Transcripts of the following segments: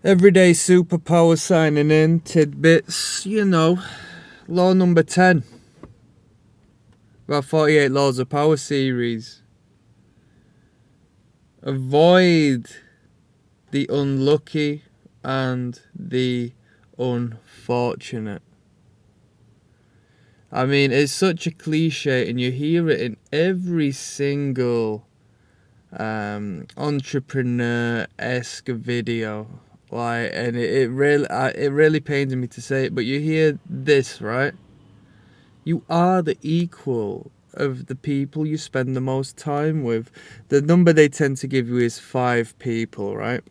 Everyday Superpower signing in, tidbits, law number 10. About 48 Laws of Power series. Avoid the unlucky and the unfortunate. I mean, it's such a cliche and you hear it in every single entrepreneur-esque video. And it really pains me to say it, but you hear this, right? You are the equal of the people you spend the most time with. The number they tend to give you is 5 people, right?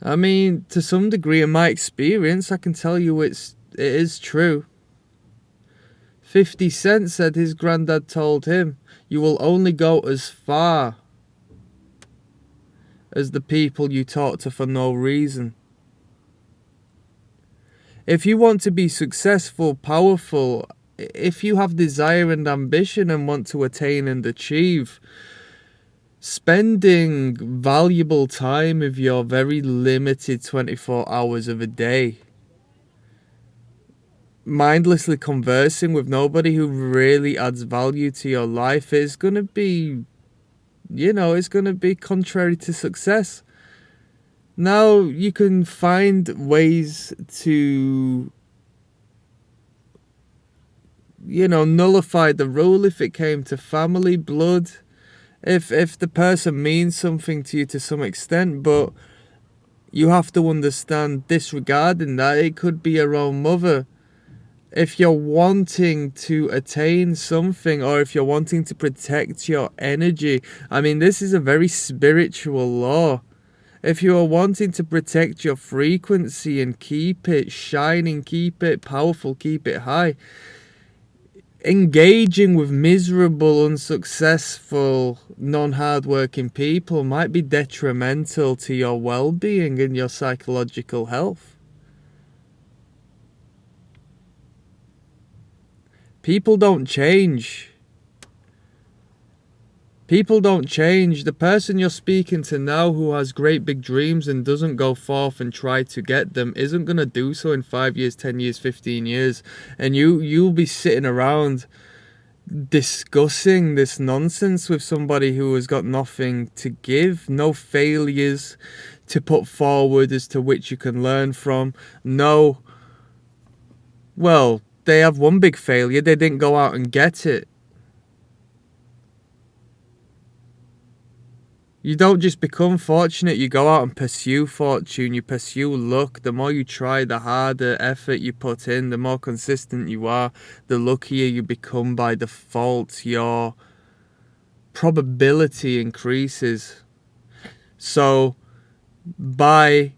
I mean, to some degree, in my experience, I can tell you it is true. 50 Cent said his granddad told him, you will only go as far as the people you talk to for no reason. If you want to be successful, powerful, if you have desire and ambition and want to attain and achieve, spending valuable time with your very limited 24 hours of a day, mindlessly conversing with nobody who really adds value to your life, is going to be, it's going to be contrary to success. Now, you can find ways to, nullify the rule if it came to family, blood, if the person means something to you to some extent, but you have to understand, disregarding that, it could be your own mother. If you're wanting to attain something, or if you're wanting to protect your energy, I mean, this is a very spiritual law. If you are wanting to protect your frequency and keep it shining, keep it powerful, keep it high, engaging with miserable, unsuccessful, non-hardworking people might be detrimental to your well-being and your psychological health. People don't change. People don't change. The person you're speaking to now who has great big dreams and doesn't go forth and try to get them isn't going to do so in 5 years, 10 years, 15 years. And you'll be sitting around discussing this nonsense with somebody who has got nothing to give, no failures to put forward as to which you can learn from. No, well, they have one big failure. They didn't go out and get it. You don't just become fortunate, you go out and pursue fortune, you pursue luck. The more you try, the harder effort you put in, the more consistent you are, the luckier you become by default. Your probability increases. So, by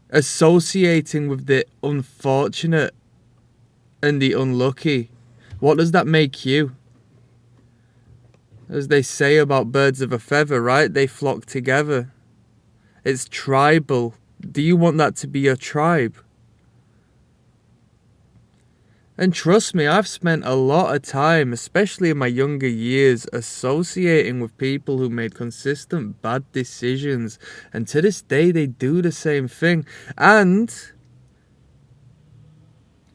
associating with the unfortunate and the unlucky, what does that make you? As they say about birds of a feather, right? They flock together. It's tribal. Do you want that to be your tribe? And trust me, I've spent a lot of time, especially in my younger years, associating with people who made consistent bad decisions. And to this day, they do the same thing. And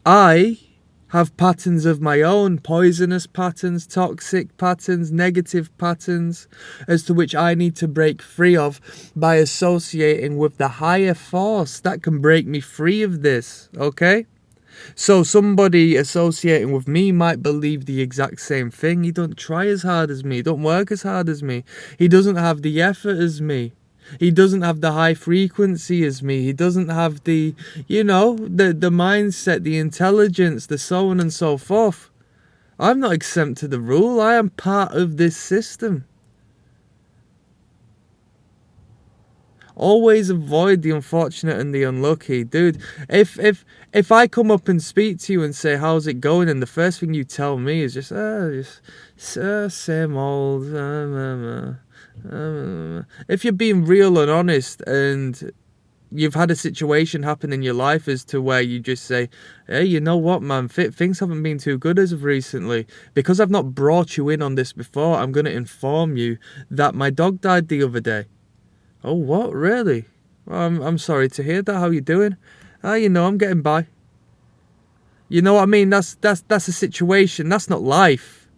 I have patterns of my own, poisonous patterns, toxic patterns, negative patterns, as to which I need to break free of by associating with the higher force that can break me free of this, okay? So somebody associating with me might believe the exact same thing. He don't try as hard as me, don't work as hard as me. He doesn't have the effort as me. He doesn't have the high frequency as me. He doesn't have the, the mindset, the intelligence, the so on and so forth. I'm not exempt to the rule. I am part of this system. Always avoid the unfortunate and the unlucky. Dude, if I come up and speak to you and say, how's it going? And the first thing you tell me is just same old. If you're being real and honest and you've had a situation happen in your life as to where you just say, hey, you know what, man, things haven't been too good as of recently. Because I've not brought you in on this before, I'm going to inform you that my dog died the other day. Oh, what? Really? Well, I'm sorry to hear that. How you doing? I'm getting by. You know what I mean? That's a situation. That's not life.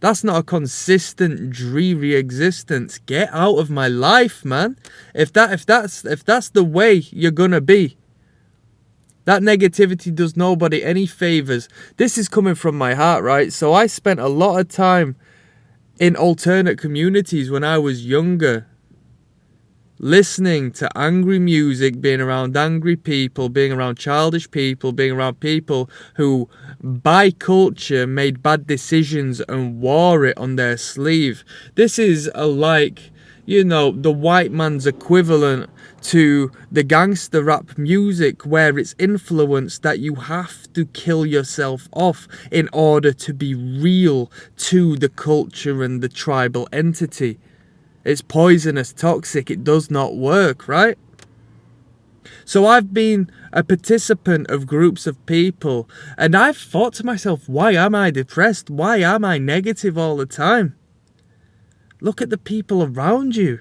That's not a consistent, dreary existence. Get out of my life, man. If that's the way you're gonna be, that negativity does nobody any favors. This is coming from my heart, right? So I spent a lot of time in alternate communities when I was younger, listening to angry music, being around angry people, being around childish people, being around people who, by culture, made bad decisions and wore it on their sleeve. This is the white man's equivalent to the gangster rap music, where it's influenced that you have to kill yourself off in order to be real to the culture and the tribal entity. It's poisonous, toxic, it does not work, right? So I've been a participant of groups of people, and I've thought to myself, why am I depressed? Why am I negative all the time? Look at the people around you.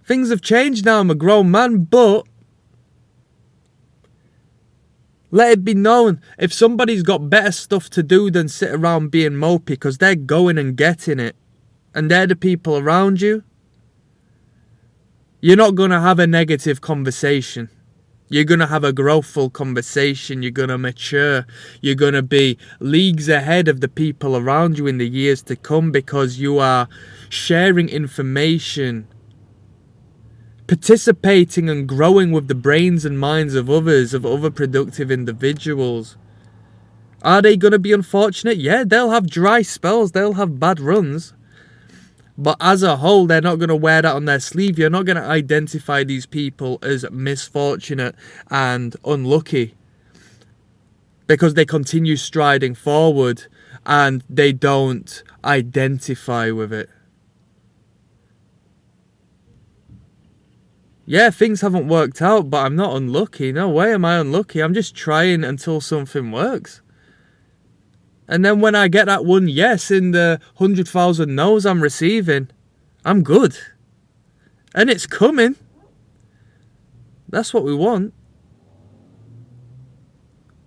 Things have changed now, I'm a grown man, but let it be known, if somebody's got better stuff to do than sit around being mopey, because they're going and getting it, and they're the people around you, you're not going to have a negative conversation. You're going to have a growthful conversation. You're going to mature. You're going to be leagues ahead of the people around you in the years to come, because you are sharing information, participating and growing with the brains and minds of others, of other productive individuals. Are they going to be unfortunate? Yeah, they'll have dry spells, they'll have bad runs. But as a whole, they're not going to wear that on their sleeve. You're not going to identify these people as misfortunate and unlucky, because they continue striding forward and they don't identify with it. Yeah, things haven't worked out, but I'm not unlucky. No way am I unlucky. I'm just trying until something works. And then when I get that one yes in the 100,000 no's I'm receiving, I'm good. And it's coming. That's what we want.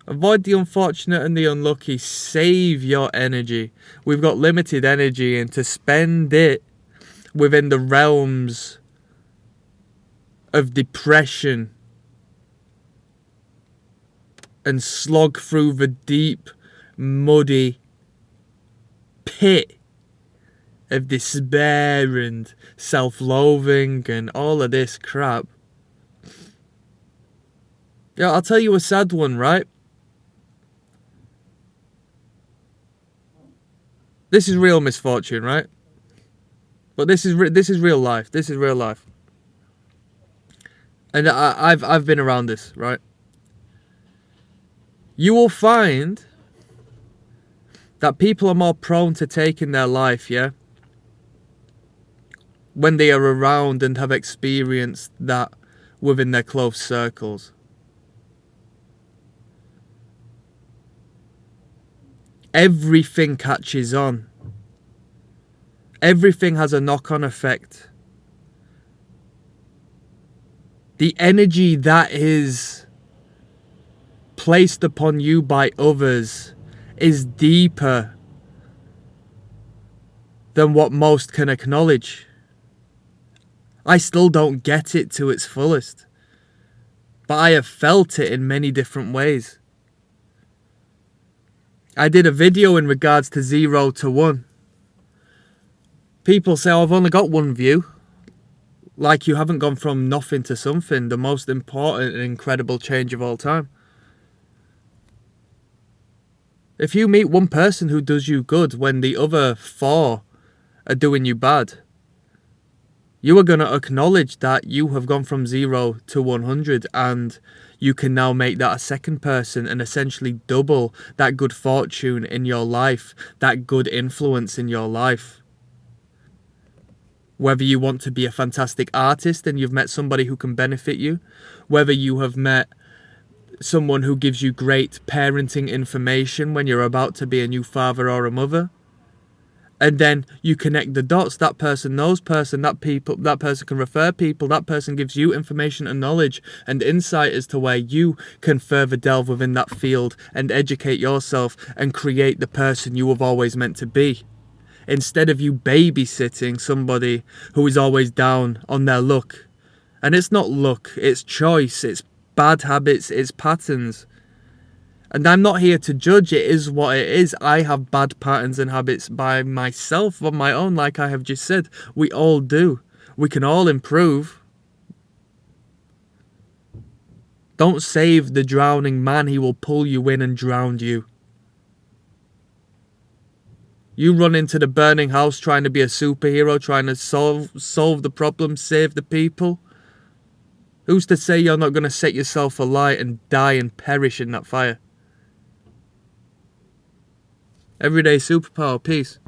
Avoid the unfortunate and the unlucky. Save your energy. We've got limited energy, and to spend it within the realms of depression and slog through the deep, muddy pit of despair and self-loathing and all of this crap. Yeah, I'll tell you a sad one, right? This is real misfortune, right? But this is real life. This is real life. And I've been around this, right? You will find that people are more prone to taking their life, yeah, when they are around and have experienced that within their close circles. Everything catches on. Everything has a knock-on effect. The energy that is placed upon you by others is deeper than what most can acknowledge. I still don't get it to its fullest, but I have felt it in many different ways. I did a video in regards to 0 to 1. People say, oh, I've only got one view. Like you haven't gone from nothing to something, the most important and incredible change of all time. If you meet one person who does you good when the other 4 are doing you bad, you are going to acknowledge that you have gone from 0 to 100, and you can now make that a second person and essentially double that good fortune in your life, that good influence in your life. Whether you want to be a fantastic artist and you've met somebody who can benefit you, whether you have met someone who gives you great parenting information when you're about to be a new father or a mother, And then you connect the dots. That person knows person, that person can refer people, that person gives you information and knowledge and insight as to where you can further delve within that field and educate yourself and create the person you have always meant to be. Instead of you babysitting somebody who is always down on their luck. And it's not luck, it's choice, it's bad habits, it's patterns. And I'm not here to judge, it is what it is. I have bad patterns and habits by myself, on my own, like I have just said. We all do. We can all improve. Don't save the drowning man, he will pull you in and drown you. You run into the burning house trying to be a superhero, trying to solve the problem, save the people. Who's to say you're not going to set yourself alight and die and perish in that fire? Everyday superpower. Peace.